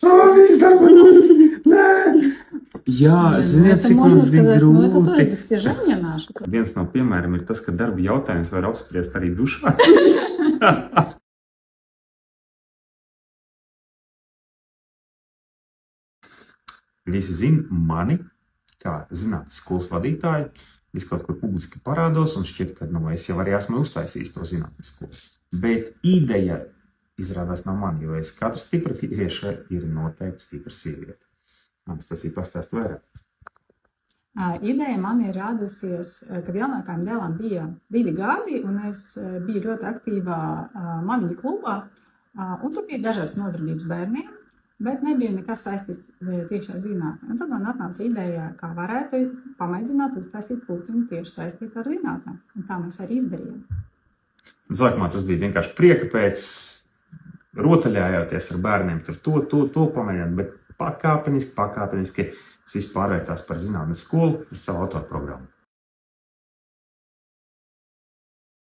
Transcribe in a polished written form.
Viss darbojos! Nē! Jā, ziniet, cik mums bija grūti. Viens no piemēriem ir tas, ka darba jautājums var apspriest arī dušā. Visi zina mani, kā zinātnes skolas vadītāju. Es kaut kur publiski parādos un šķiet, ka es jau arī esmu uztaisījis to zinātnes skolu. Bet ideja izrādās nav man, jo es katru stipra vīrieša ir noteikti stipra sieviete. Tas ir pastāst vairāk. Ideja man ir radusies, kad jaunākajam dēlam bija 2 gadi, un es biju ļoti aktīvā mamiņu klubā, un tur bija dažādas nodarbības bērniem, bet nebija nekas saistīts tieši ar zinātni. Un tad man atnāca ideja, kā varētu pamēģināt uztaisīt pulciņu tieši saistīt ar zinātni. Un tā mēs arī izdarījām. Sākumā tas bija vienkārši prieka pēc rotaļājoties ar bērniem, tur to pamēģināt, bet pakāpeniski tas viss pārvērtās par zinātnes skolu ar savu autoprogrammu.